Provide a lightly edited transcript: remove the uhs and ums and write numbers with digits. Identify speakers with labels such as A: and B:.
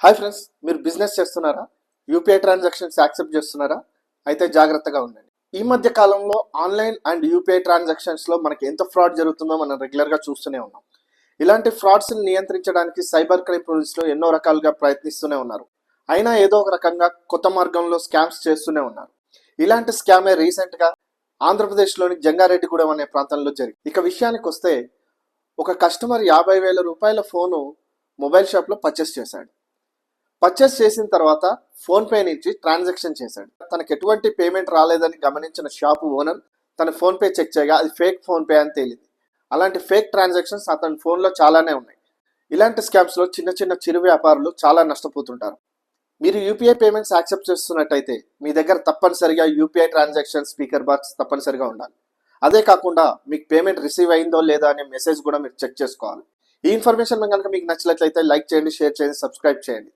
A: Hi friends, మీరు business చేస్తున్నారా? UPI transactions accept చేస్తున్నారా? అయితే జాగ్రత్తగా ఉండండి. ఈ మధ్య కాలంలో ఆన్లైన్ అండ్ యూపీఐ ట్రాన్సాక్షన్స్లో మనకి ఎంత ఫ్రాడ్ జరుగుతుందో మనం రెగ్యులర్గా చూస్తూనే ఉన్నాం. ఇలాంటి ఫ్రాడ్స్ని నియంత్రించడానికి సైబర్ క్రైమ్ పోలీసులు ఎన్నో రకాలుగా ప్రయత్నిస్తూనే ఉన్నారు. అయినా ఏదో ఒక రకంగా కొత్త మార్గంలో స్కామ్స్ చేస్తూనే ఉన్నారు. ఇలాంటి స్కామే రీసెంట్గా ఆంధ్రప్రదేశ్లోని జంగారెడ్డిగూడెం అనే ప్రాంతంలో జరిగింది. ఇక విషయానికి వస్తే, ఒక కస్టమర్ 50,000 రూపాయల ఫోను మొబైల్ షాప్లో పర్చేస్ చేశాడు. పర్చేస్ చేసిన తర్వాత ఫోన్పే నుంచి ట్రాన్సాక్షన్ చేశాడు. తనకు ఎటువంటి పేమెంట్ రాలేదని గమనించిన షాపు ఓనర్ తన ఫోన్పే చెక్ చేయగా అది ఫేక్ ఫోన్పే అని తేలింది. అలాంటి ఫేక్ ట్రాన్సాక్షన్స్ అతని ఫోన్లో చాలానే ఉన్నాయి. ఇలాంటి స్కామ్స్లో చిన్న చిన్న చిరు వ్యాపారులు చాలా నష్టపోతుంటారు. మీరు యూపీఐ పేమెంట్స్ యాక్సెప్ట్ చేస్తున్నట్టయితే మీ దగ్గర తప్పనిసరిగా యూపీఐ ట్రాన్సాక్షన్ స్పీకర్ బాక్స్ తప్పనిసరిగా ఉండాలి. అదే కాకుండా మీకు పేమెంట్ రిసీవ్ అయిందో లేదా అనే మెసేజ్ కూడా మీరు చెక్ చేసుకోవాలి. ఈ ఇన్ఫర్మేషన్ కనుక మీకు నచ్చినట్లయితే లైక్ చేయండి, షేర్ చేయండి, సబ్స్క్రైబ్ చేయండి.